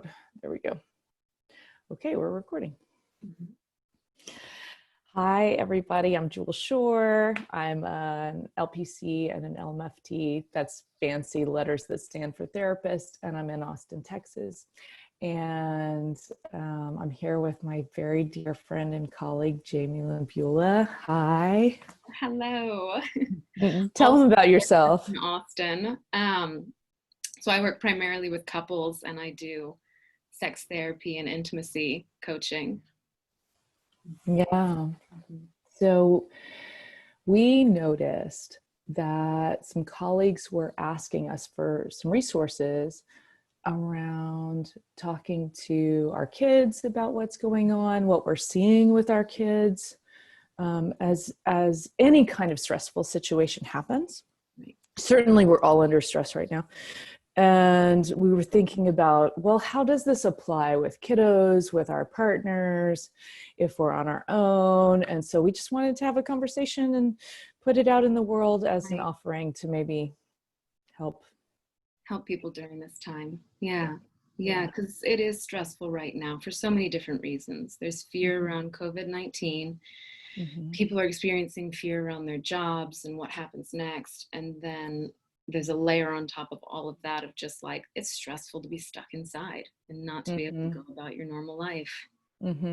mode. There we go. Okay, we're recording. Hi, everybody. I'm Jules Shore. I'm an LPC and an LMFT. That's fancy letters that stand for therapist. And I'm in Austin, Texas. And I'm here with my very dear friend and colleague, Jami Lynn Bula. Hi. Hello. Tell them about yourself. In Austin. So I work primarily with couples, and I do sex therapy and intimacy coaching. Yeah. So we noticed that some colleagues were asking us for some resources around talking to our kids about what's going on, what we're seeing with our kids, as any kind of stressful situation happens. Right. Certainly we're all under stress right now. And we were thinking about, well, how does this apply with kiddos, with our partners, if we're on our own? And so we just wanted to have a conversation and put it out in the world as an offering to maybe help people during this time. Yeah, because it is stressful right now for so many different reasons. There's fear around COVID-19. Mm-hmm. People are experiencing fear around their jobs and what happens next. And then there's a layer on top of all of that of just like, it's stressful to be stuck inside and not to be able to go about your normal life. Mm-hmm.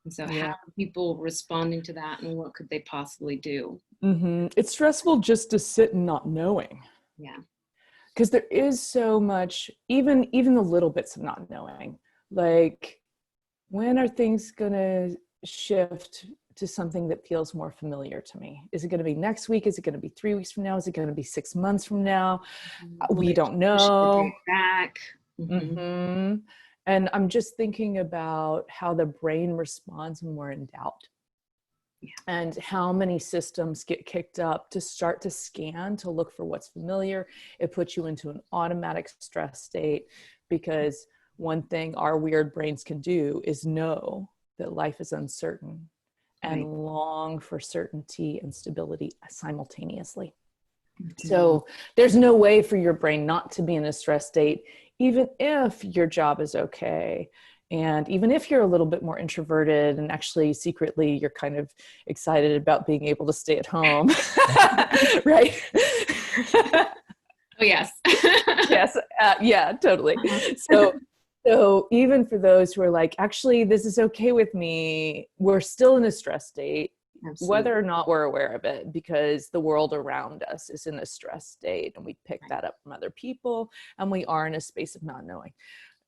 And so how are people responding to that, and what could they possibly do? Mm-hmm. It's stressful just to sit and not knowing. Yeah. Because there is so much, even the little bits of not knowing. Like, when are things going to shift to something that feels more familiar to me? Is it going to be next week? Is it going to be 3 weeks from now? Is it going to be 6 months from now? We don't know. Back. Mm-hmm. And I'm just thinking about how the brain responds when we're in doubt. Yeah. And how many systems get kicked up to start to scan to look for what's familiar. It puts you into an automatic stress state, because one thing our weird brains can do is know that life is uncertain and long for certainty and stability simultaneously. Mm-hmm. So there's no way for your brain not to be in a stress state, even if your job is okay. And even if you're a little bit more introverted and actually secretly you're kind of excited about being able to stay at home, right? Oh, yes. Yes. Yeah, totally. So even for those who are like, actually, this is okay with me, we're still in a stress state. Absolutely. Whether or not we're aware of it, because the world around us is in a stress state, and we pick that up from other people, and we are in a space of not knowing.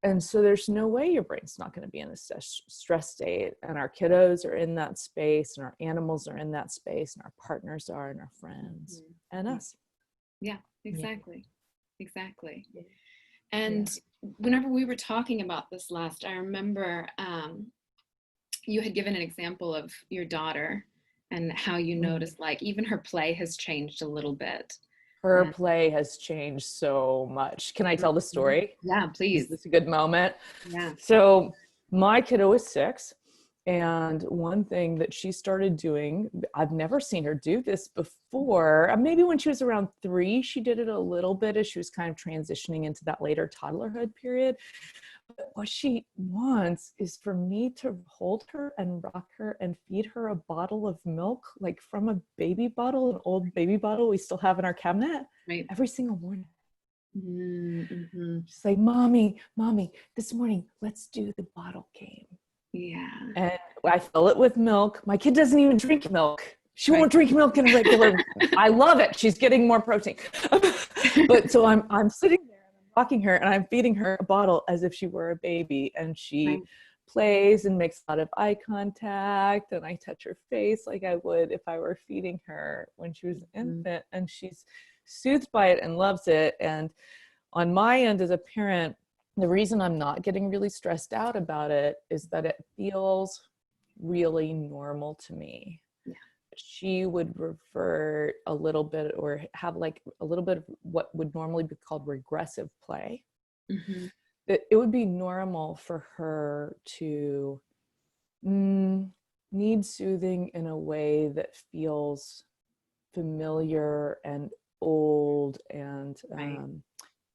And so there's no way your brain's not going to be in a stress state. And our kiddos are in that space, and our animals are in that space, and our partners are, and our friends, and us. Yeah, exactly. Yeah. Exactly. Yeah. And whenever we were talking about this last, I remember you had given an example of your daughter and how you noticed like even her play has changed a little bit. Her play has changed so much. Can I tell the story? Yeah, please. Is this a good moment? Yeah. So my kiddo is 6. And one thing that she started doing, I've never seen her do this before. Maybe when she was around 3, she did it a little bit as she was kind of transitioning into that later toddlerhood period. But what she wants is for me to hold her and rock her and feed her a bottle of milk, like from a baby bottle, an old baby bottle we still have in our cabinet, every single morning. Mm-hmm. She's like, mommy, this morning, let's do the bottle game. Yeah. And I fill it with milk. My kid doesn't even drink milk. She won't drink milk in a regular. I love it. She's getting more protein. But so I'm sitting there and I'm rocking her and I'm feeding her a bottle as if she were a baby, and she plays and makes a lot of eye contact, and I touch her face like I would if I were feeding her when she was an infant, and she's soothed by it and loves it. And on my end as a parent, the reason I'm not getting really stressed out about it is that it feels really normal to me. Yeah. She would revert a little bit, or have like a little bit of what would normally be called regressive play. Mm-hmm. It would be normal for her to need soothing in a way that feels familiar and old and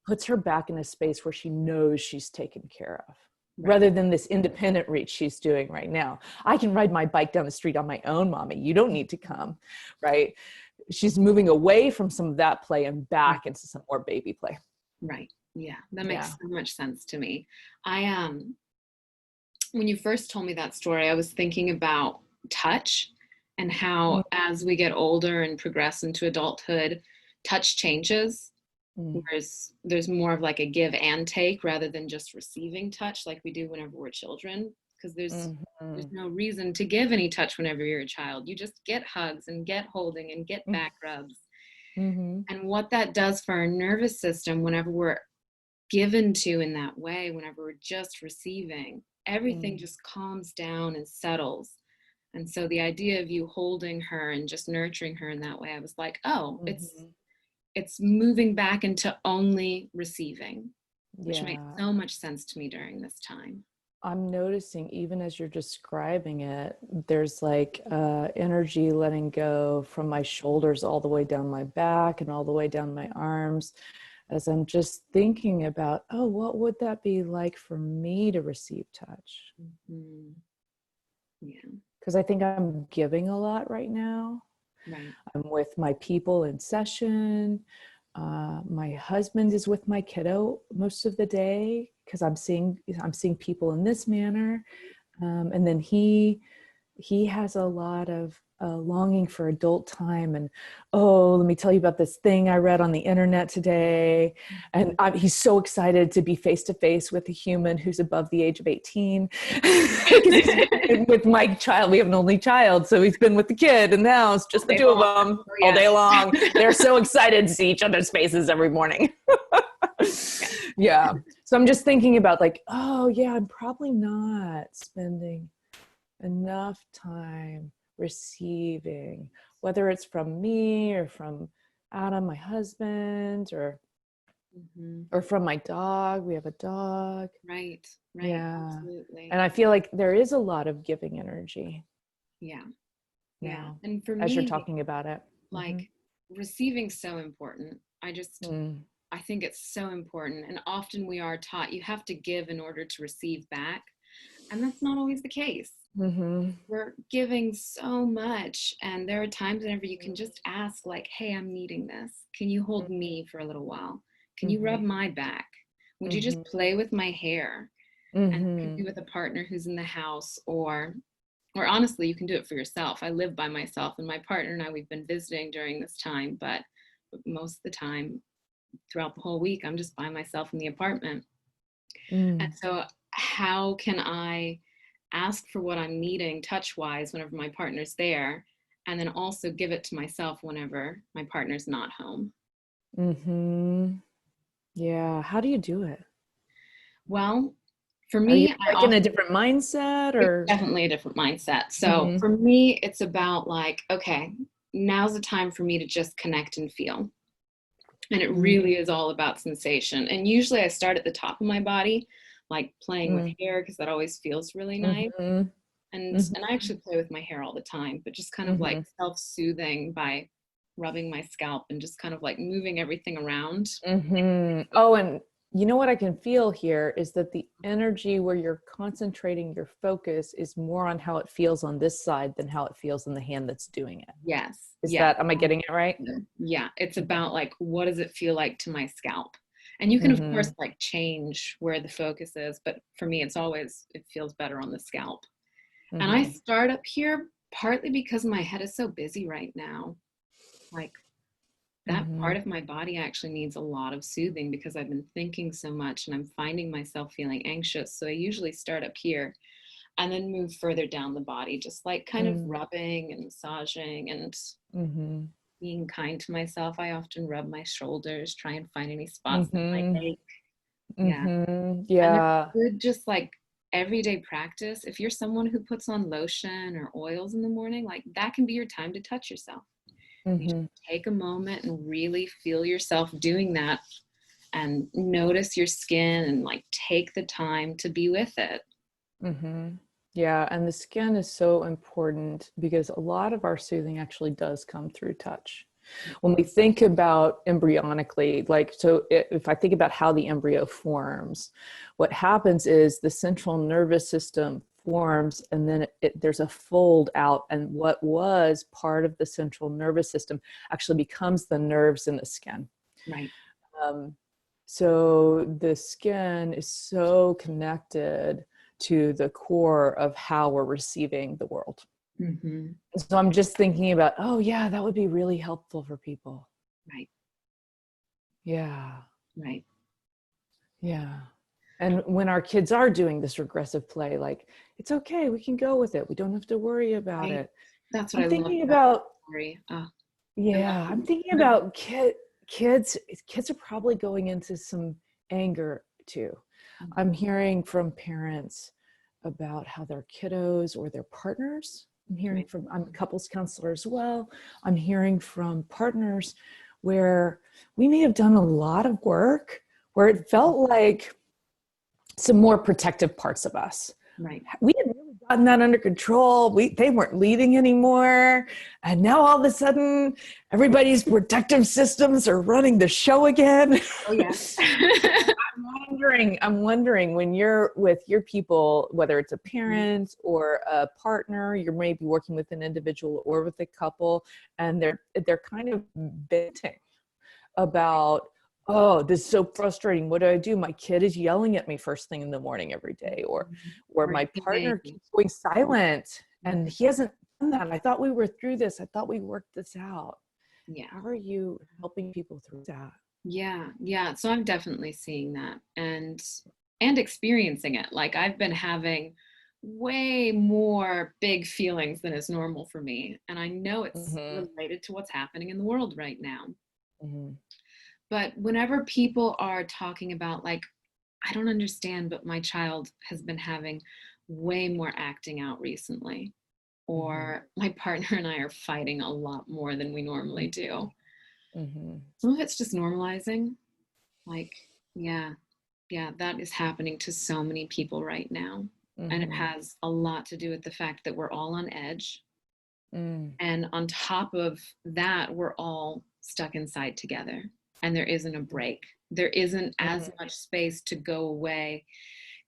puts her back in a space where she knows she's taken care of. Right. Rather than this independent reach she's doing right now. I can ride my bike down the street on my own, mommy. You don't need to come, right? She's moving away from some of that play and back into some more baby play. Right. Yeah. That makes so much sense to me. When you first told me that story, I was thinking about touch and how as we get older and progress into adulthood, touch changes. Whereas there's more of like a give and take rather than just receiving touch like we do whenever we're children, because there's no reason to give any touch whenever you're a child. You just get hugs and get holding and get back rubs. And what that does for our nervous system whenever we're given to in that way, whenever we're just receiving, everything just calms down and settles. And so the idea of you holding her and just nurturing her in that way, I was like, oh, it's moving back into only receiving, which makes so much sense to me during this time. I'm noticing even as you're describing it, there's like energy letting go from my shoulders all the way down my back and all the way down my arms, as I'm just thinking about, oh, what would that be like for me to receive touch? Yeah. Because I think I'm giving a lot right now. Right. I'm with my people in session. My husband is with my kiddo most of the day because I'm seeing people in this manner. And then he has a lot of longing for adult time. And, oh, let me tell you about this thing I read on the internet today. And he's so excited to be face-to-face with a human who's above the age of 18. With my child, we have an only child. So he's been with the kid in the house, just the two of them all day long. They're so excited to see each other's faces every morning. Yeah. So I'm just thinking about like, oh yeah, I'm probably not spending enough time receiving, whether it's from me or from Adam, my husband, or from my dog. We have a dog. Right. Yeah. Absolutely. And I feel like there is a lot of giving energy. Yeah. And for me, as you're talking about it, like receiving's so important. I think it's so important. And often we are taught you have to give in order to receive back. And that's not always the case. We're giving so much. And there are times whenever you can just ask like, hey, I'm needing this. Can you hold me for a little while? Can you rub my back? Would you just play with my hair? And it could be with a partner who's in the house, or honestly, you can do it for yourself. I live by myself, and my partner and I, we've been visiting during this time, but most of the time throughout the whole week, I'm just by myself in the apartment. And so how can I ask for what I'm needing touch-wise whenever my partner's there, and then also give it to myself whenever my partner's not home? Yeah. How do you do it? Well, for me, are you in a different mindset, or? Definitely a different mindset. So for me, it's about like, okay, now's the time for me to just connect and feel. And it really is all about sensation. And usually I start at the top of my body, like playing with hair, because that always feels really nice. And I actually play with my hair all the time, but just kind of like self-soothing by rubbing my scalp and just kind of like moving everything around. Oh, and you know what I can feel here is that the energy where you're concentrating your focus is more on how it feels on this side than how it feels in the hand that's doing it. Yes. Am I getting it right? Yeah. It's about like, what does it feel like to my scalp? And you can, of course, like change where the focus is. But for me, it feels better on the scalp. And I start up here partly because my head is so busy right now. Like that part of my body actually needs a lot of soothing because I've been thinking so much and I'm finding myself feeling anxious. So I usually start up here and then move further down the body, just like kind of rubbing and massaging and being kind to myself. I often rub my shoulders, try and find any spots that might ache. Yeah. And good, just like everyday practice. If you're someone who puts on lotion or oils in the morning, like that can be your time to touch yourself. You just take a moment and really feel yourself doing that and notice your skin and like take the time to be with it. Yeah. And the skin is so important because a lot of our soothing actually does come through touch. When we think about embryonically, like, so if I think about how the embryo forms, what happens is the central nervous system forms, and then there's a fold out, and what was part of the central nervous system actually becomes the nerves in the skin. Right. So the skin is so connected to the core of how we're receiving the world. Mm-hmm. So I'm just thinking about, oh yeah, that would be really helpful for people. Right. Yeah. Right. Yeah. And when our kids are doing this regressive play, like, it's okay, we can go with it. We don't have to worry about it. That's what I'm I thinking love about story. yeah, I'm thinking about kids are probably going into some anger too. Mm-hmm. I'm hearing from parents about how their kiddos or their partners, I'm a couples counselor as well. I'm hearing from partners where we may have done a lot of work where it felt like some more protective parts of us. Right. We had really gotten that under control. They weren't leading anymore. And now all of a sudden, everybody's protective systems are running the show again. Oh, yes. I'm wondering when you're with your people, whether it's a parent or a partner, you're maybe working with an individual or with a couple, and they're kind of venting about, oh, this is so frustrating. What do I do? My kid is yelling at me first thing in the morning every day, or my partner keeps going silent and he hasn't done that. I thought we were through this. I thought we worked this out. Yeah. How are you helping people through that? Yeah. Yeah. So I'm definitely seeing that and experiencing it. Like I've been having way more big feelings than is normal for me. And I know it's related to what's happening in the world right now. Mm-hmm. But whenever people are talking about, like, I don't understand, but my child has been having way more acting out recently, or my partner and I are fighting a lot more than we normally do. Some of it's just normalizing. Like, yeah, that is happening to so many people right now. And it has a lot to do with the fact that we're all on edge. And on top of that, we're all stuck inside together. And there isn't a break. There isn't as much space to go away,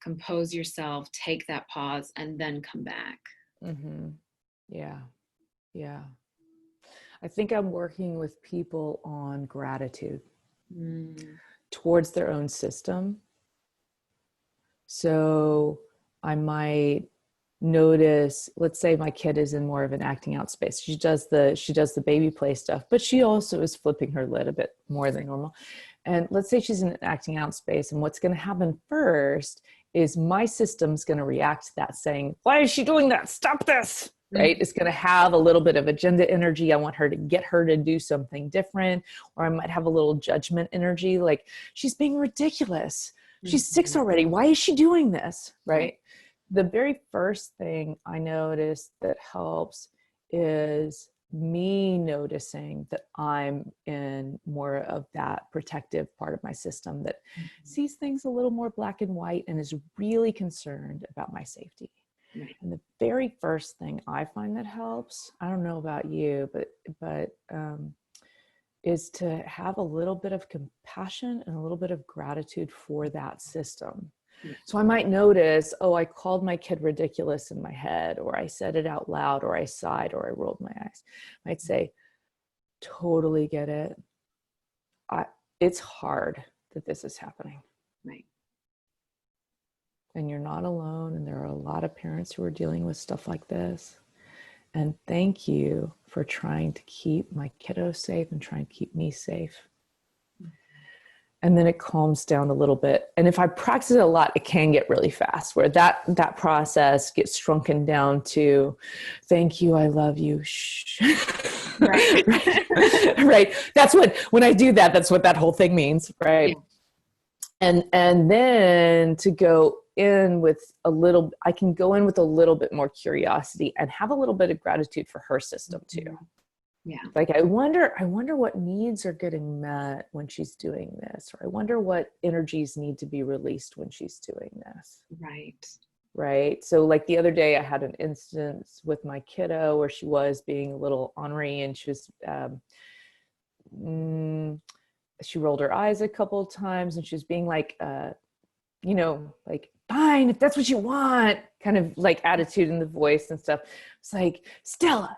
compose yourself, take that pause, and then come back. Yeah. Yeah. I think I'm working with people on gratitude towards their own system. So I might notice, let's say my kid is in more of an acting out space. She does the baby play stuff, but she also is flipping her lid a bit more than normal. And let's say she's in an acting out space, and what's going to happen first is my system's going to react to that, saying, why is she doing that? Stop this. Right? It's going to have a little bit of agenda energy. I want her to get her to do something different. Or I might have a little judgment energy, like, she's being ridiculous. She's 6 already. Why is she doing this? Right? The very first thing I notice that helps is me noticing that I'm in more of that protective part of my system that sees things a little more black and white and is really concerned about my safety. And the very first thing I find that helps, I don't know about you, but is to have a little bit of compassion and a little bit of gratitude for that system. So I might notice, oh, I called my kid ridiculous in my head, or I said it out loud, or I sighed, or I rolled my eyes. I might say, totally get it. It's hard that this is happening. Right. And you're not alone. And there are a lot of parents who are dealing with stuff like this. And thank you for trying to keep my kiddo safe and trying to keep me safe. And then it calms down a little bit. And if I practice it a lot, it can get really fast, where that process gets shrunken down to, thank you, I love you. Shh. Right. Right. That's when I do that, that's what that whole thing means. Right. Yeah. And then to go in with I can go in with a little bit more curiosity and have a little bit of gratitude for her system too. Yeah. Like, I wonder what needs are getting met when she's doing this, or I wonder what energies need to be released when she's doing this. Right. So like the other day I had an instance with my kiddo where she was being a little ornery, and she was she rolled her eyes a couple of times, and she was being like, you know, like, fine, if that's what you want, kind of like attitude in the voice and stuff. It's like, Stella,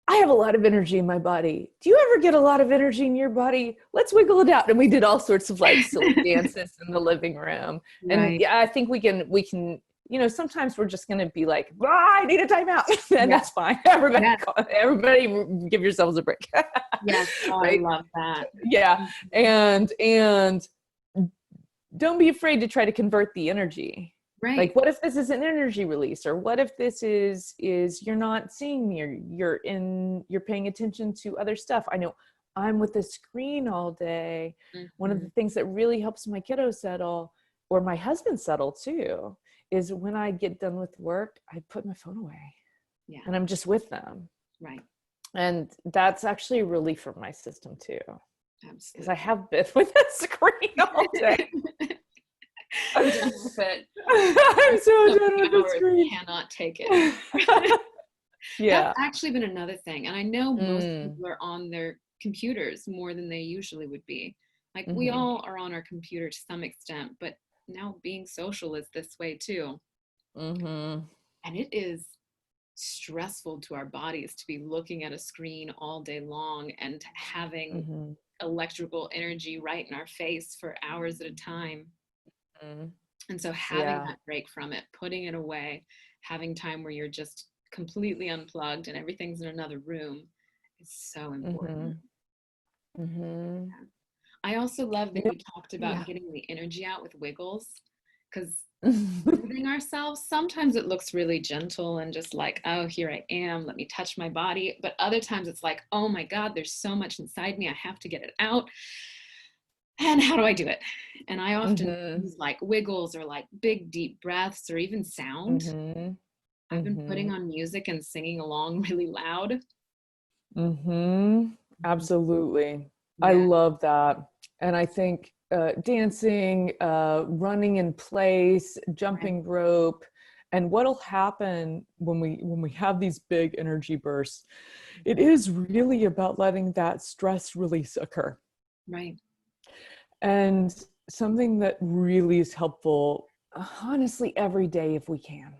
I have a lot of energy in my body. Do you ever get a lot of energy in your body? Let's wiggle it out. And we did all sorts of like silly dances in the living room. Right. And yeah, I think we can, you know, sometimes we're just going to be like, I need a timeout. And that's fine. Everybody give yourselves a break. Yes. Oh, right? I love that. Yeah. And don't be afraid to try to convert the energy. Right. Like, what if this is an energy release? Or what if this is you're not seeing me, or you're paying attention to other stuff? I know I'm with the screen all day. Mm-hmm. One of the things that really helps my kiddo settle, or my husband settle too, is when I get done with work, I put my phone away. Yeah. And I'm just with them. Right. And that's actually a relief for my system too. Absolutely. Because I have been with the screen all day. I'm done with it. I'm so done with the screen. Cannot take it. Yeah. That's actually been another thing. And I know most people are on their computers more than they usually would be. Like, we all are on our computer to some extent, but now being social is this way too. And it is stressful to our bodies to be looking at a screen all day long and having electrical energy right in our face for hours at a time. And so having that break from it, putting it away, having time where you're just completely unplugged and everything's in another room is so important. Yeah. I also love that you talked about getting the energy out with wiggles, because moving ourselves, sometimes it looks really gentle and just like, oh, here I am, let me touch my body. But other times it's like, oh my God, there's so much inside me, I have to get it out. And how do I do it? And I often use like wiggles, or like big deep breaths, or even sound. I've been putting on music and singing along really loud. Absolutely. Yeah. I love that. And I think dancing, running in place, jumping rope, and what'll happen when we have these big energy bursts, it is really about letting that stress release occur. Right. And something that really is helpful, honestly, every day if we can.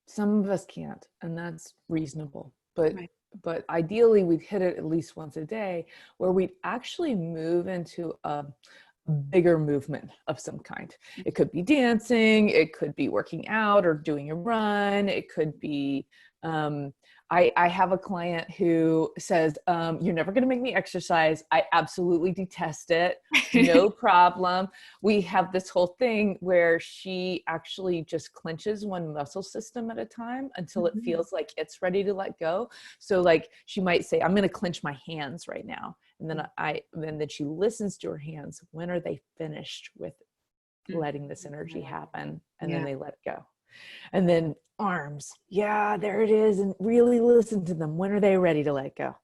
Some of us can't, and that's reasonable. But ideally, we'd hit it at least once a day, where we'd actually move into a bigger movement of some kind. It could be dancing, it could be working out or doing a run, it could be I have a client who says, you're never going to make me exercise. I absolutely detest it. No problem. We have this whole thing where she actually just clenches one muscle system at a time until it feels like it's ready to let go. So like, she might say, I'm going to clench my hands right now. And then she listens to her hands. When are they finished with letting this energy happen? And then they let go. And then arms, there it is, and really listen to them. When are they ready to let go?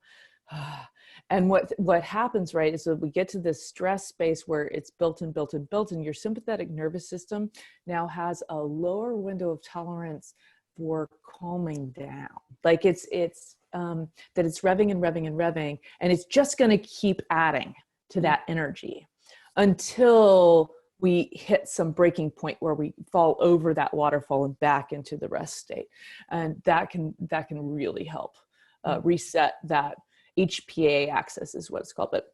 And what happens, right, is that we get to this stress space where it's built and your sympathetic nervous system now has a lower window of tolerance for calming down. Like it's that it's revving and revving and revving, and it's just going to keep adding to that energy until we hit some breaking point where we fall over that waterfall and back into the rest state. And that can really help reset that HPA axis, is what it's called, but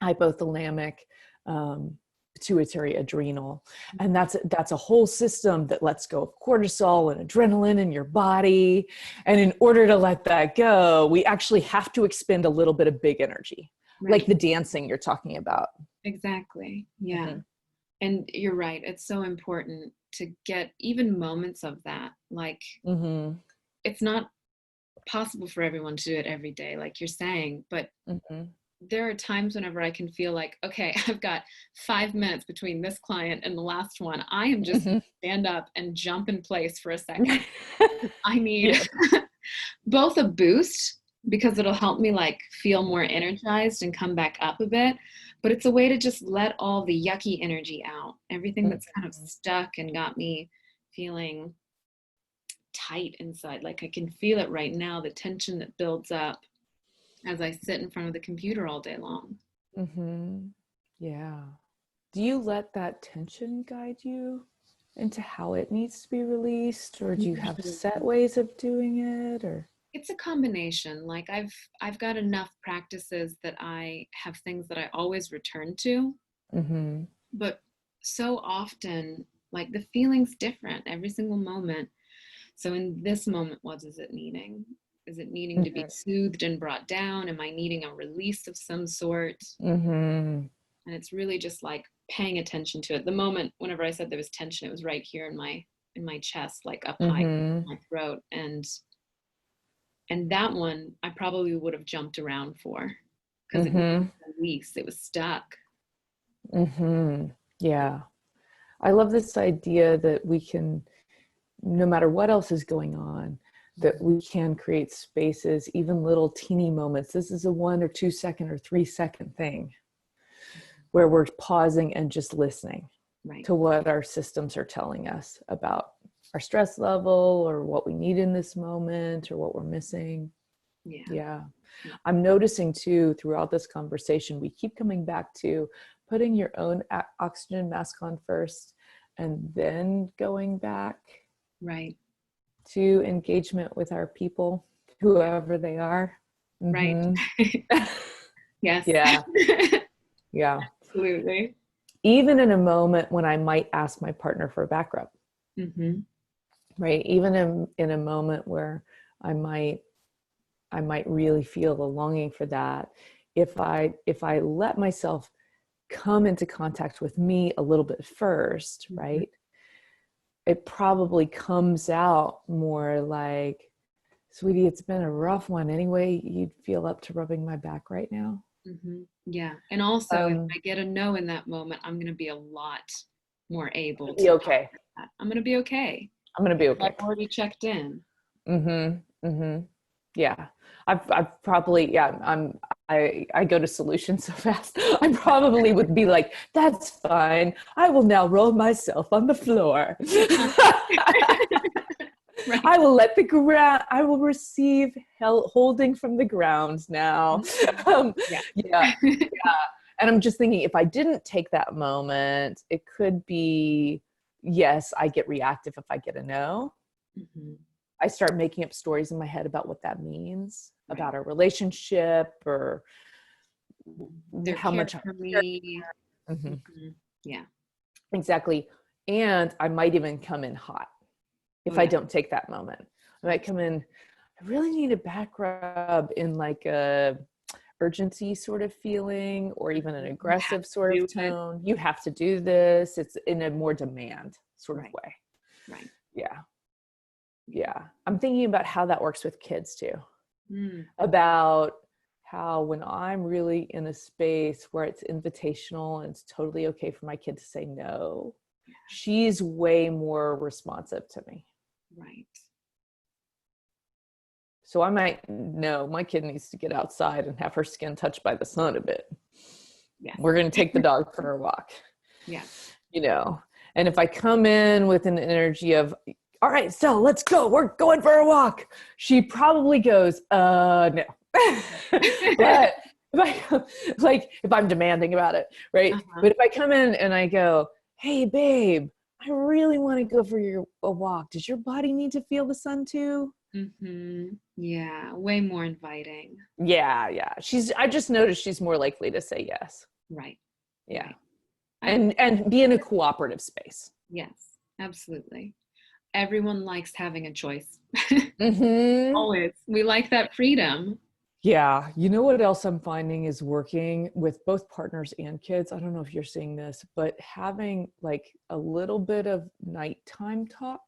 hypothalamic, pituitary, adrenal. And that's a whole system that lets go of cortisol and adrenaline in your body. And in order to let that go, we actually have to expend a little bit of big energy, like the dancing you're talking about. Exactly. Yeah. And you're right. It's so important to get even moments of that. Like, it's not possible for everyone to do it every day, like you're saying, but there are times whenever I can feel like, okay, I've got 5 minutes between this client and the last one. I am just stand up and jump in place for a second. I need both a boost, because it'll help me like feel more energized and come back up a bit. But it's a way to just let all the yucky energy out, everything that's kind of stuck and got me feeling tight inside. Like I can feel it right now, the tension that builds up. as I sit in front of the computer all day long. Mm-hmm. Yeah. Do you let that tension guide you into how it needs to be released, or do you have set ways of doing it, or? It's a combination. Like I've got enough practices that I have things that I always return to, Mm-hmm. but so often, like the feeling's different every single moment. So in this moment, what is it needing? Is it needing to be soothed and brought down? Am I needing a release of some sort? Mm-hmm. And it's really just like paying attention to it. The moment, whenever I said there was tension, it was right here in my chest, like up high in my throat. And that one I probably would have jumped around for, because it was release, it was stuck. Mm-hmm. Yeah. I love this idea that we can, no matter what else is going on, that we can create spaces, even little teeny moments. This is a 1 or 2 second or 3 second thing where we're pausing and just listening to what our systems are telling us about our stress level or what we need in this moment or what we're missing. Yeah. I'm noticing too, throughout this conversation, we keep coming back to putting your own oxygen mask on first and then going back to engagement with our people, whoever they are. Yes. Yeah. Yeah. Absolutely. Even in a moment when I might ask my partner for a back rub, right? Even in a moment where I might really feel the longing for that. If I let myself come into contact with me a little bit first, right? It probably comes out more like, sweetie, it's been a rough one. Anyway, you'd feel up to rubbing my back right now? Yeah. And also, if I get a no in that moment, I'm going to be a lot more able to be okay. I'm going to be okay. I'm going to be okay. I've already checked in. Yeah. I've probably, I go to solutions so fast. I probably would be like, that's fine. I will now roll myself on the floor. I will let the ground, I will receive holding from the ground now. Yeah. And I'm just thinking, if I didn't take that moment, it could be, yes, I get reactive if I get a no. I start making up stories in my head about what that means about our relationship or how much for me. Yeah, exactly. And I might even come in hot if I don't take that moment. I might come in, I really need a back rub, in like a urgency sort of feeling, or even an aggressive sort of tone. You have to do this. It's in a more demand sort of way. Yeah. I'm thinking about how that works with kids too. About how when I'm really in a space where it's invitational and it's totally okay for my kid to say no, she's way more responsive to me. So I might know my kid needs to get outside and have her skin touched by the sun a bit. We're going to take the dog for a walk. You know, and if I come in with an energy of, all right, so let's go, we're going for a walk, she probably goes, no. But if I'm demanding about it, right? But if I come in and I go, hey, babe, I really want to go for a walk. Does your body need to feel the sun too? Yeah, way more inviting. Yeah. I just noticed she's more likely to say yes. Yeah. And be in a cooperative space. Yes, absolutely. Everyone likes having a choice. Always. We like that freedom. Yeah. You know what else I'm finding is working with both partners and kids? I don't know if you're seeing this, but having like a little bit of nighttime talk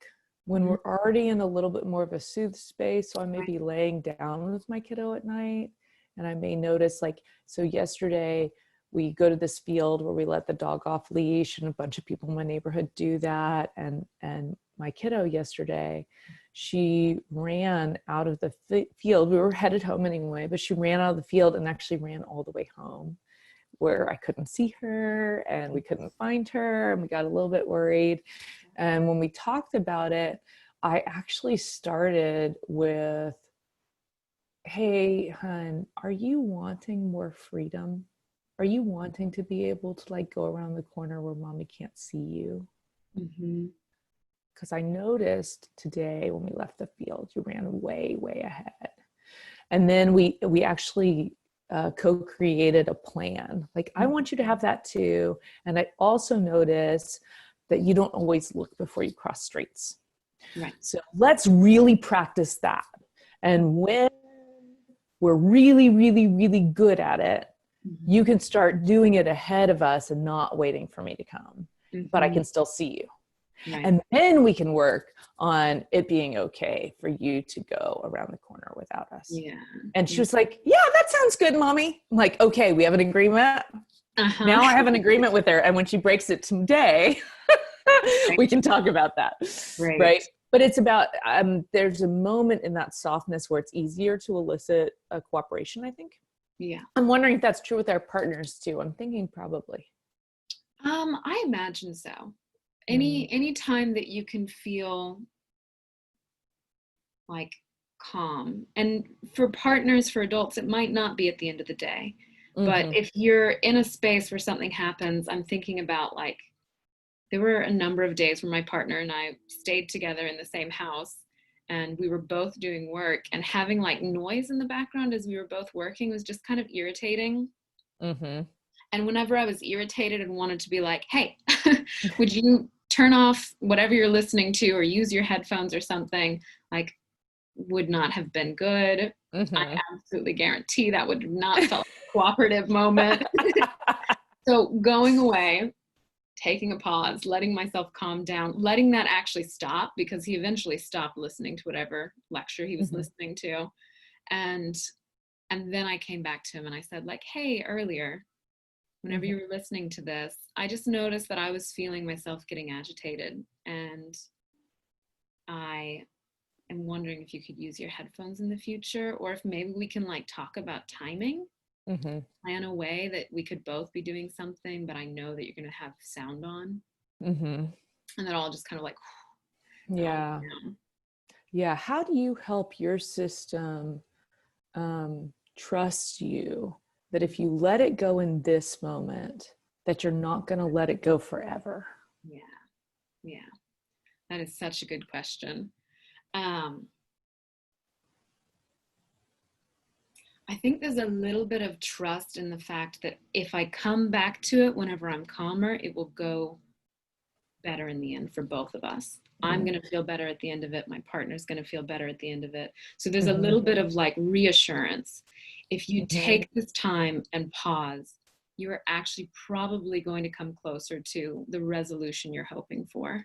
when we're already in a little bit more of a soothed space. So I may be laying down with my kiddo at night, and I may notice, like, so yesterday we go to this field where we let the dog off leash, and a bunch of people in my neighborhood do that. And my kiddo yesterday, she ran out of the field. We were headed home anyway, but she ran out of the field and actually ran all the way home, where I couldn't see her and we couldn't find her, and we got a little bit worried. And when we talked about it, I actually started with hey, hun, are you wanting more freedom? Are you wanting to be able to like go around the corner where mommy can't see you? Mm-hmm. Because I noticed today when we left the field, you ran way, way ahead. And then we actually co-created a plan. Like, I want you to have that too. And I also notice that you don't always look before you cross streets. Right. So let's really practice that. And when we're really, really, really good at it, you can start doing it ahead of us and not waiting for me to come, but I can still see you. Right. And then we can work on it being okay for you to go around the corner without us. Yeah. And she was like, yeah, that sounds good, mommy. I'm like, okay, we have an agreement. Now I have an agreement with her. And when she breaks it today, we can talk about that. Right. But it's about, there's a moment in that softness where it's easier to elicit a cooperation, I think. Yeah. I'm wondering if that's true with our partners too. I'm thinking probably. I imagine so. Any time that you can feel like calm, and for partners, for adults, it might not be at the end of the day, but if you're in a space where something happens, I'm thinking about like, there were a number of days where my partner and I stayed together in the same house, and we were both doing work, and having like noise in the background as we were both working was just kind of irritating. And whenever I was irritated and wanted to be like, hey, would you turn off whatever you're listening to or use your headphones or something, like, would not have been good. I absolutely guarantee that would not felt like a cooperative moment. So going away, taking a pause, letting myself calm down, letting that actually stop, because he eventually stopped listening to whatever lecture he was listening to. And then I came back to him and I said, like, hey, earlier, whenever you were listening to this, I just noticed that I was feeling myself getting agitated, and I am wondering if you could use your headphones in the future, or if maybe we can like talk about timing, plan a way that we could both be doing something, but I know that you're going to have sound on. And then all just kind of like, yeah. Yeah. How do you help your system trust you that if you let it go in this moment, that you're not going to let it go forever? Yeah. That is such a good question. I think there's a little bit of trust in the fact that if I come back to it whenever I'm calmer, it will go better in the end for both of us. I'm going to feel better at the end of it. My partner's going to feel better at the end of it. So there's a little bit of like reassurance. If you take this time and pause, you are actually probably going to come closer to the resolution you're hoping for.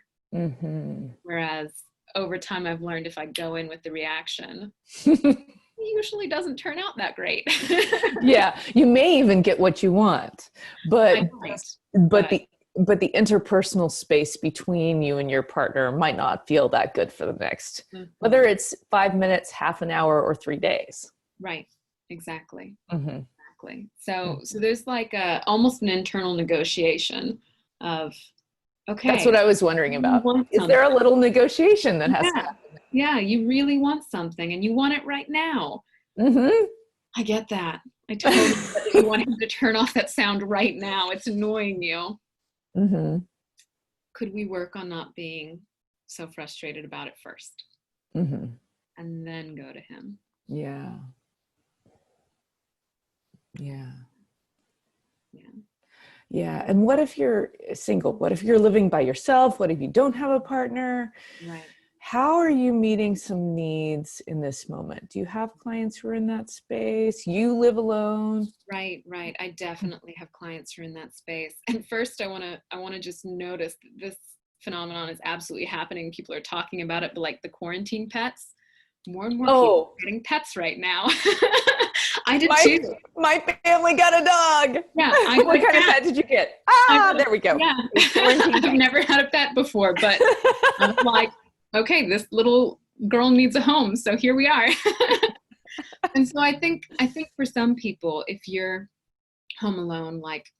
Whereas over time, I've learned if I go in with the reaction, it usually doesn't turn out that great. Yeah, you may even get what you want, but the interpersonal space between you and your partner might not feel that good for the next, whether it's 5 minutes, half an hour, or 3 days. Right. Exactly. Exactly. So there's like almost an internal negotiation of, okay. That's what I was wondering about. Is there a little negotiation that has to happen? Yeah, you really want something and you want it right now. I get that. I totally get that you want him to turn off that sound right now. It's annoying you. Could we work on not being so frustrated about it first? And then go to him. Yeah. And what if you're single? What if you're living by yourself? What if you don't have a partner? Right. How are you meeting some needs in this moment? Do you have clients who are in that space? You live alone? Right. I definitely have clients who are in that space. And first, I want to just notice that this phenomenon is absolutely happening. People are talking about it, but like the quarantine pets, more and more people are getting pets right now. I did too. My family got a dog. Yeah. What kind of pet did you get? There we go. Yeah. I've never had a pet before, but I'm like, okay, this little girl needs a home, so here we are. And so I think for some people, if you're home alone, like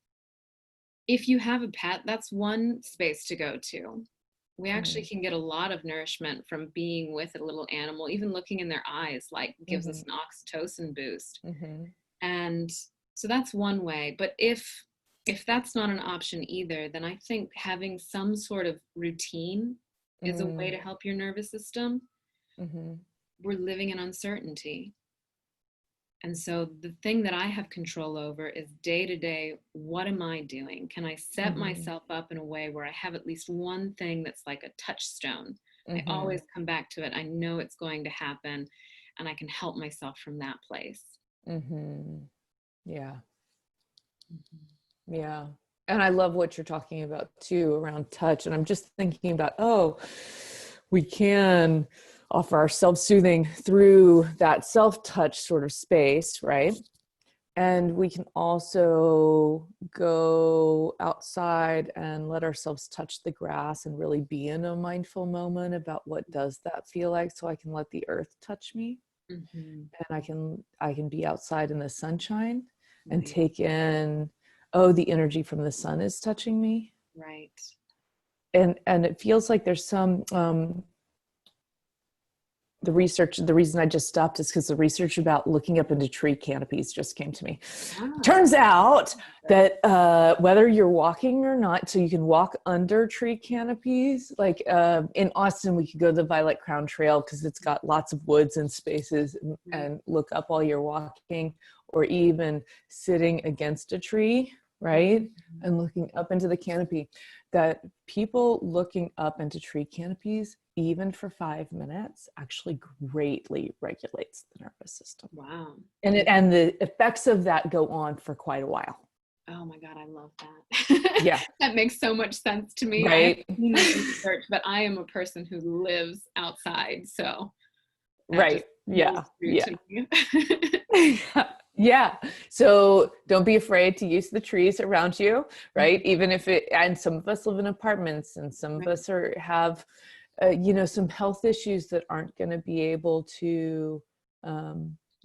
if you have a pet, that's one space to go to. We actually can get a lot of nourishment from being with a little animal. Even looking in their eyes, like, gives us an oxytocin boost. And so that's one way. But if that's not an option either, then I think having some sort of routine is a way to help your nervous system. We're living in uncertainty. And so the thing that I have control over is day to day, what am I doing? Can I set myself up in a way where I have at least one thing that's like a touchstone? I always come back to it. I know it's going to happen, and I can help myself from that place. Yeah. Yeah. And I love what you're talking about too around touch. And I'm just thinking about, we can offer our self-soothing through that self-touch sort of space, right? And we can also go outside and let ourselves touch the grass and really be in a mindful moment about what does that feel like, so I can let the earth touch me. And I can be outside in the sunshine and take in, the energy from the sun is touching me. Right. And it feels like there's some, the reason I just stopped is because the research about looking up into tree canopies just came to me. Turns out that whether you're walking or not, so you can walk under tree canopies, like in Austin, we could go to the Violet Crown Trail because it's got lots of woods and spaces, and look up while you're walking, or even sitting against a tree, right? And looking up into the canopy, that people looking up into tree canopies, even for 5 minutes, actually greatly regulates the nervous system. Wow. And the effects of that go on for quite a while. Oh my God, I love that. Yeah. That makes so much sense to me. Right. I haven't seen research, but I am a person who lives outside, so right. Yeah. Yeah. Yeah. So don't be afraid to use the trees around you, right? Even if and some of us live in apartments, and some of us have, some health issues that aren't going to be able to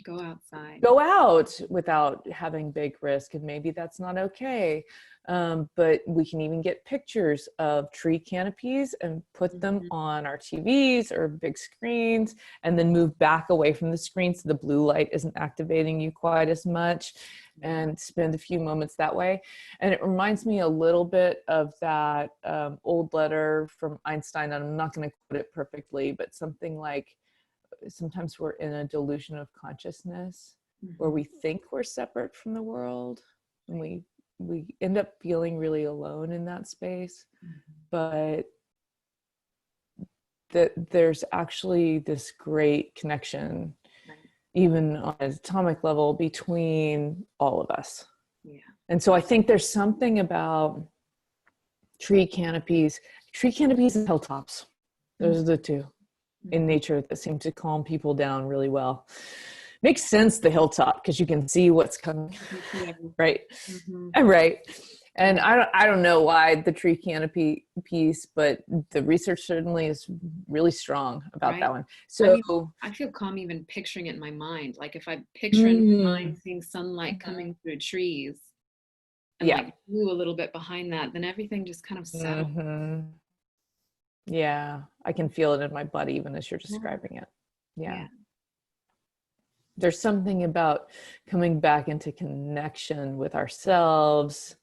go out without having big risk. And maybe that's not okay. But we can even get pictures of tree canopies and put them on our TVs or big screens, and then move back away from the screen so the blue light isn't activating you quite as much, and spend a few moments that way. And it reminds me a little bit of that old letter from Einstein, and I'm not going to quote it perfectly, but something like, sometimes we're in a delusion of consciousness where we think we're separate from the world, and we end up feeling really alone in that space. But that there's actually this great connection, even on an atomic level, between all of us. And so I think there's something about tree canopies and hilltops. Those are the two in nature that seem to calm people down really well. Makes sense, the hilltop, because you can see what's coming. Right. Right. And I don't know why the tree canopy piece, but the research certainly is really strong about that one. So I feel calm even picturing it in my mind. Like if I picture in my mind seeing sunlight coming through trees and like blue a little bit behind that, then everything just kind of settles. Yeah, I can feel it in my body even as you're describing it. Yeah. There's something about coming back into connection with ourselves,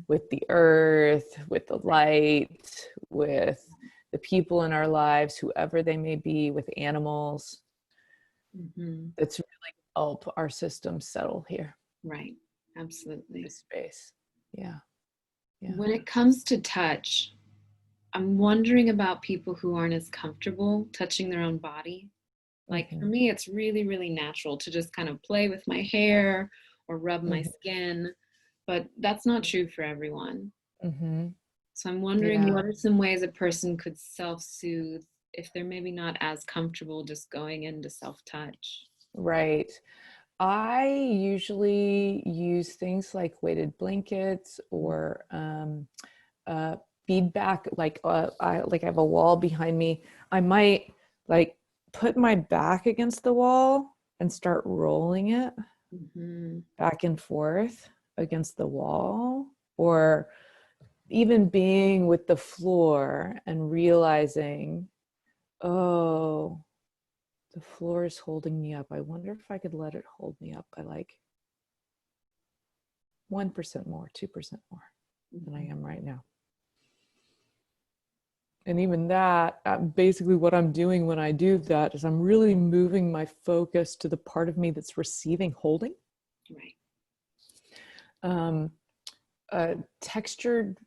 with the earth, with the light, with the people in our lives, whoever they may be, with animals. That's really help our system settle here. Right. Absolutely. This space. Yeah. When it comes to touch, I'm wondering about people who aren't as comfortable touching their own body. Like for me, it's really, really natural to just kind of play with my hair or rub my skin, but that's not true for everyone. So I'm wondering, what are some ways a person could self-soothe if they're maybe not as comfortable just going into self-touch? Right. I usually use things like weighted blankets or feedback. Like I have a wall behind me. I might like put my back against the wall and start rolling it back and forth against the wall, or even being with the floor and realizing, oh, the floor is holding me up. I wonder if I could let it hold me up by like 1% more, 2% more than I am right now. And even that, basically what I'm doing when I do that is I'm really moving my focus to the part of me that's receiving holding. Right. Textured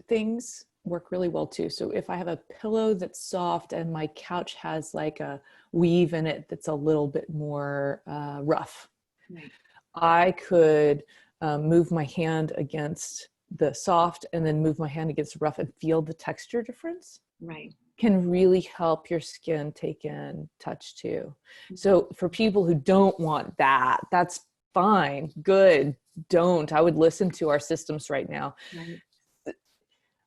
things work really well too. So if I have a pillow that's soft and my couch has like a weave in it that's a little bit more rough, Right. I could move my hand against the soft and then move my hand against the rough and feel the texture difference. Right. Can really help your skin take in touch too. So for people who don't want that, that's fine, good, don't. I would listen to our systems right now. Right.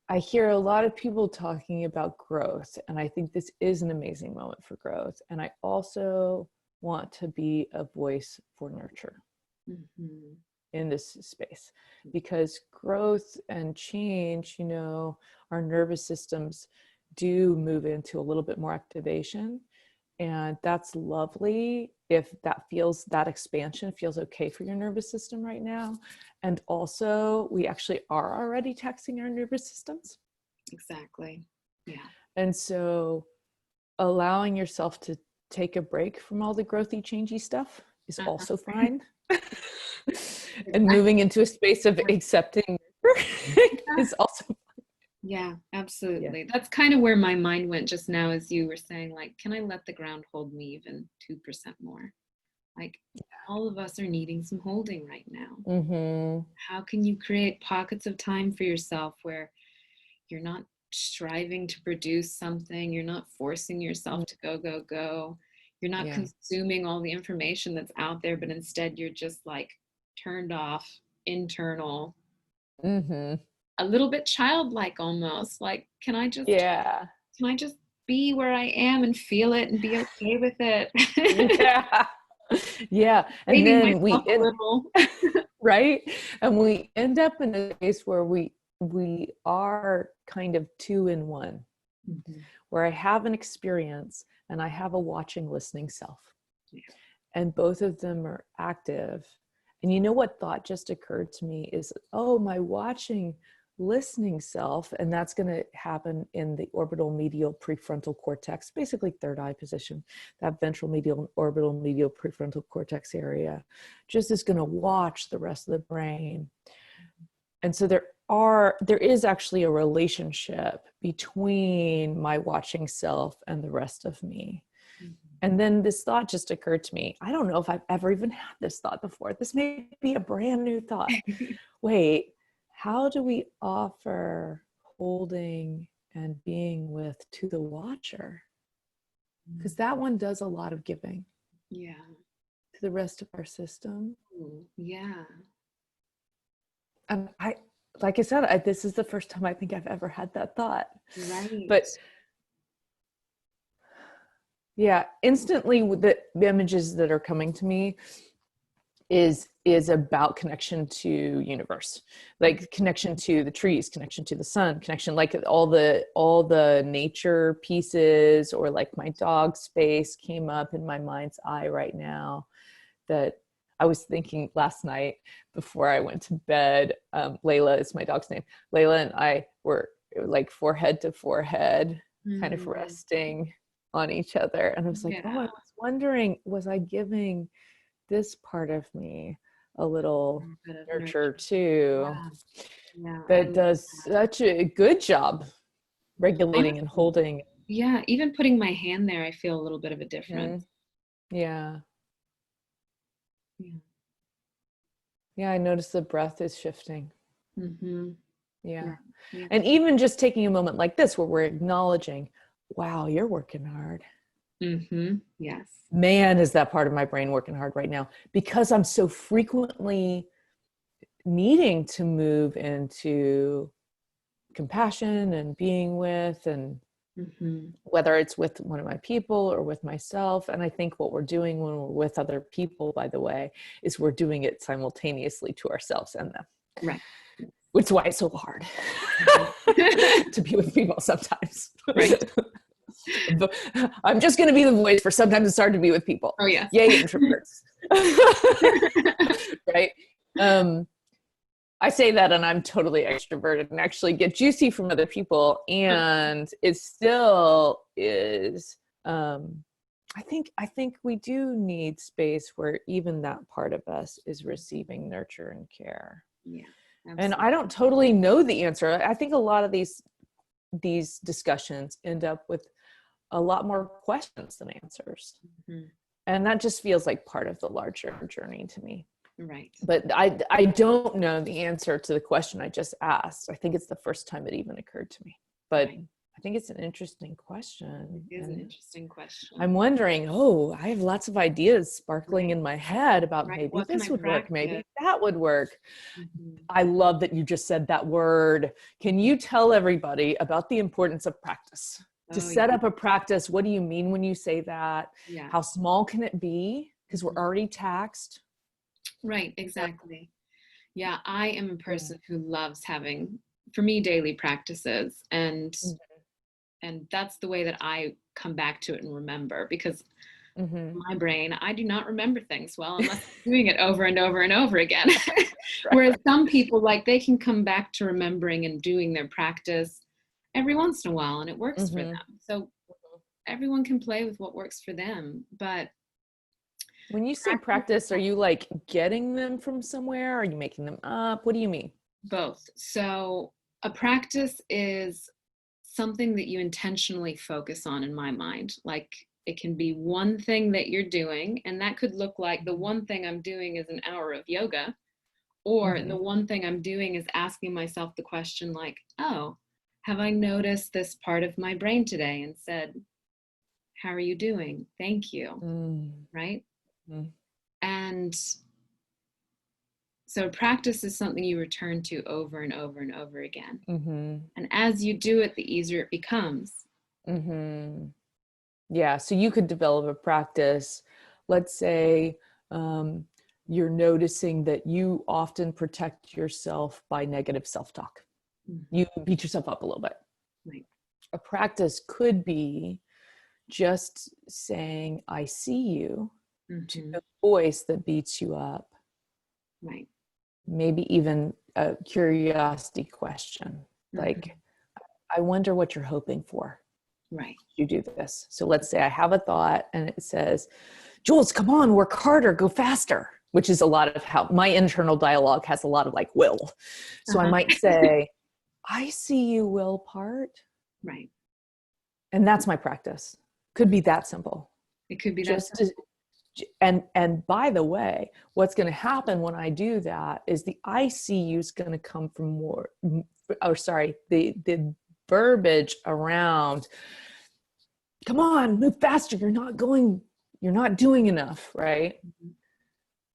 I hear a lot of people talking about growth, and I think this is an amazing moment for growth. And I also want to be a voice for nurture in this space, because growth and change, you know, our nervous systems do move into a little bit more activation, and that's lovely if that expansion feels okay for your nervous system right now. And also we actually are already taxing our nervous systems. Exactly. Yeah. And so allowing yourself to take a break from all the growthy, changey stuff is also fine. And moving into a space of accepting is also fine. Yeah, absolutely. Yeah. That's kind of where my mind went just now as you were saying, like, can I let the ground hold me even 2% more? Like, all of us are needing some holding right now. How can you create pockets of time for yourself where you're not striving to produce something, you're not forcing yourself to go, you're not consuming all the information that's out there, but instead you're just like turned off, internal, a little bit childlike almost. Like, can I just be where I am and feel it and be okay with it? Yeah. And then right? And we end up in a space where we are kind of 2 in 1, where I have an experience and I have a watching, listening self. And both of them are active. And you know what thought just occurred to me is, oh, my watching, listening self, and that's going to happen in the orbital medial prefrontal cortex, basically third eye position, that ventral medial and orbital medial prefrontal cortex area, just is going to watch the rest of the brain. And so there is actually a relationship between my watching self and the rest of me. And then this thought just occurred to me. I don't know if I've ever even had this thought before. This may be a brand new thought. Wait, how do we offer holding and being with to the watcher? Because that one does a lot of giving. Yeah. To the rest of our system. Yeah. And like I said, this is the first time I think I've ever had that thought. Right. But yeah, instantly with the images that are coming to me is about connection to universe, like connection to the trees, connection to the sun, connection, like all the nature pieces, or like my dog space came up in my mind's eye right now. That I was thinking last night before I went to bed. Layla is my dog's name. Layla and I were like forehead to forehead, kind of resting on each other. And I was like, oh, I was wondering, was I giving this part of me a little nurture too? That does such a good job regulating and holding. Yeah, even putting my hand there, I feel a little bit of a difference. Yeah, I notice the breath is shifting. Yeah. And even just taking a moment like this where we're acknowledging, wow, you're working hard. Yes. Man, is that part of my brain working hard right now, because I'm so frequently needing to move into compassion and being with, and whether it's with one of my people or with myself. And I think what we're doing when we're with other people, by the way, is we're doing it simultaneously to ourselves and them. Right. which is why it's so hard to be with people sometimes. Right. I'm just going to be the voice for sometimes it's hard to be with people. Oh, yes. Yay, introverts. Right? I say that and I'm totally extroverted and actually get juicy from other people. And it still is, I think we do need space where even that part of us is receiving nurture and care. Yeah. Absolutely. And I don't totally know the answer. I think a lot of these discussions end up with a lot more questions than answers. Mm-hmm. And that just feels like part of the larger journey to me. Right. But I don't know the answer to the question I just asked. I think it's the first time it even occurred to me. But right. I think it's an interesting question. It is an interesting question. I'm wondering, I have lots of ideas sparkling in my head about maybe what this would work, maybe that would work. Mm-hmm. I love that you just said that word. Can you tell everybody about the importance of practice? To set up a practice, what do you mean when you say that? Yeah. How small can it be? Because we're already taxed. Right, exactly. Yeah, I am a person who loves having, for me, daily practices. And that's the way that I come back to it and remember, because my brain, I do not remember things well unless I'm doing it over and over and over again. Right. Whereas some people, like, they can come back to remembering and doing their practice every once in a while, and it works for them. So everyone can play with what works for them. But when you say practice, are you like getting them from somewhere? Are you making them up? What do you mean? Both. So a practice is something that you intentionally focus on, in my mind. Like, it can be one thing that you're doing, and that could look like the one thing I'm doing is an hour of yoga, or the one thing I'm doing is asking myself the question, like, oh, have I noticed this part of my brain today and said, how are you doing? Thank you. Right? And so practice is something you return to over and over and over again. And as you do it, the easier it becomes. Yeah. So you could develop a practice. Let's say you're noticing that you often protect yourself by negative self-talk. You beat yourself up a little bit. Right. A practice could be just saying, I see you, to the voice that beats you up. Right. Maybe even a curiosity question, like, I wonder what you're hoping for. Right. You do this. So let's say I have a thought and it says, Jules, come on, work harder, go faster, which is a lot of how my internal dialogue has a lot of like will. So I might say, I see you, will part. Right. And that's my practice. Could be that simple. It could be that simple. And by the way, what's going to happen when I do that is the I see you is going to come from the verbiage around, come on, move faster. You're not doing enough, right?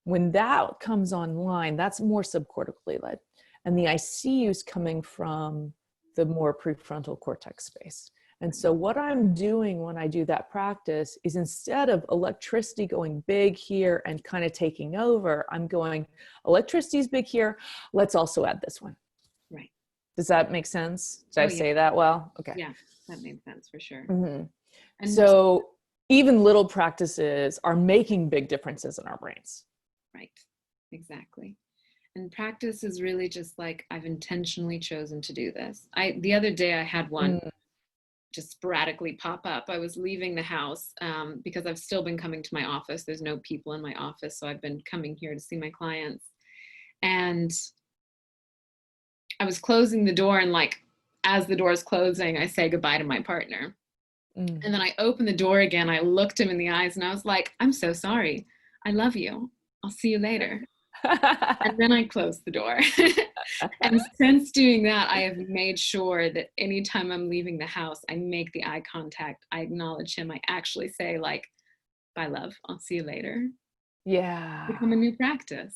When that comes online, that's more subcortically led. And the I see you is coming from the more prefrontal cortex space. And so what I'm doing when I do that practice is, instead of electricity going big here and kind of taking over, I'm going, electricity's big here. Let's also add this one. Right. Does that make sense? Did I say that well? Okay. Yeah, that made sense for sure. And so even little practices are making big differences in our brains. Right. Exactly. And practice is really just like, I've intentionally chosen to do this. The other day I had one just sporadically pop up. I was leaving the house because I've still been coming to my office. There's no people in my office, so I've been coming here to see my clients. And I was closing the door, and like, as the door is closing, I say goodbye to my partner. And then I opened the door again. I looked him in the eyes and I was like, I'm so sorry. I love you. I'll see you later. And then I closed the door. And since doing that, I have made sure that anytime I'm leaving the house, I make the eye contact. I acknowledge him. I actually say, like, bye, love. I'll see you later. Yeah. Become a new practice.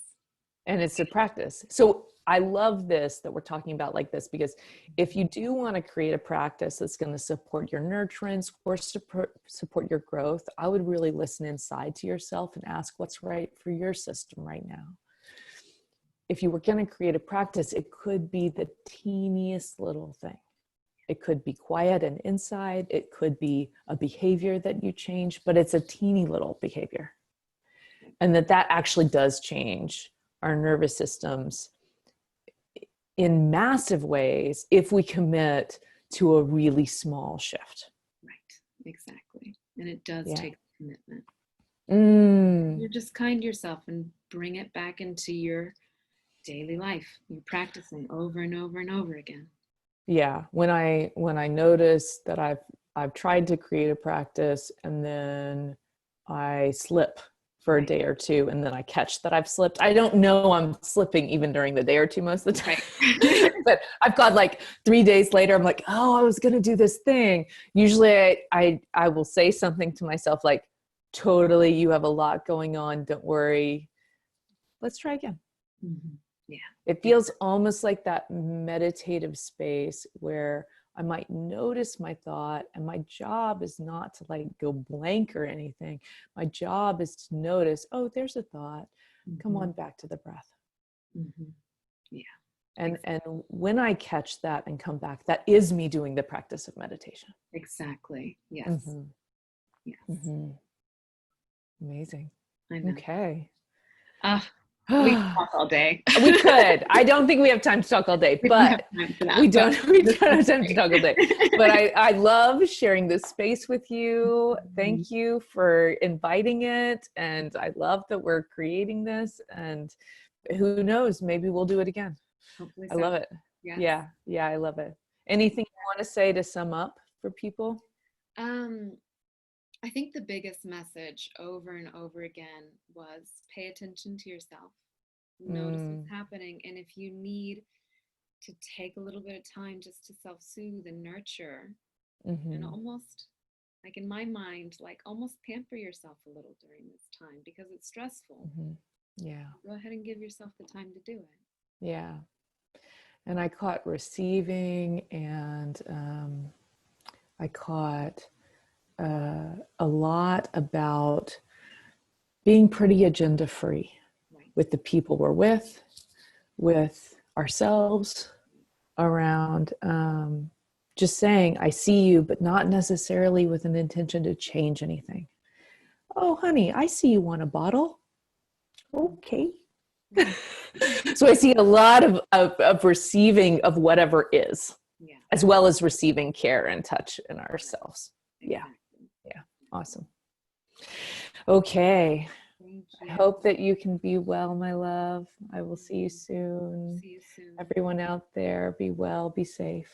And it's a practice. So I love this, that we're talking about like this, because if you do want to create a practice that's going to support your nurturance or support your growth, I would really listen inside to yourself and ask what's right for your system right now. if you were going to create a practice, it could be the teeniest little thing. It could be quiet and inside. It could be a behavior that you change, but it's a teeny little behavior. And that actually does change our nervous systems in massive ways if we commit to a really small shift. Right, exactly. And it does take commitment. You just kind yourself and bring it back into your daily life. You're practicing over and over and over again. Yeah. When I notice that I've tried to create a practice and then I slip for a day or two, and then I catch that I've slipped. I don't know I'm slipping even during the day or two most of the time. Right. But I've got like 3 days later, I'm like, oh, I was going to do this thing. Usually I will say something to myself like, totally, you have a lot going on. Don't worry. Let's try again. Mm-hmm. Yeah. It feels almost like that meditative space where I might notice my thought, and my job is not to like go blank or anything. My job is to notice, oh, there's a thought. Come on back to the breath. Yeah. And when I catch that and come back, that is me doing the practice of meditation. Exactly. Yes. Yes. Amazing. I know. Okay. We could talk all day. We could. I don't think we have time to talk all day, but we don't have time to talk all day. But I love sharing this space with you. Thank you for inviting it. And I love that we're creating this, and who knows, maybe we'll do it again. Hopefully I love it. Yes. Yeah, I love it. Anything you want to say to sum up for people? I think the biggest message over and over again was pay attention to yourself. Notice what's happening. And if you need to take a little bit of time just to self-soothe and nurture, and almost, like in my mind, like almost pamper yourself a little during this time because it's stressful. Yeah. Go ahead and give yourself the time to do it. Yeah. And I caught receiving, and I caught a lot about being pretty agenda free with the people we're with ourselves, around just saying, I see you, but not necessarily with an intention to change anything. Oh, honey, I see you want a bottle. Okay. So I see a lot of receiving of whatever is, as well as receiving care and touch in ourselves. Yeah. Awesome. Okay. I hope that you can be well, my love. I will see you soon. Everyone out there, be well, be safe.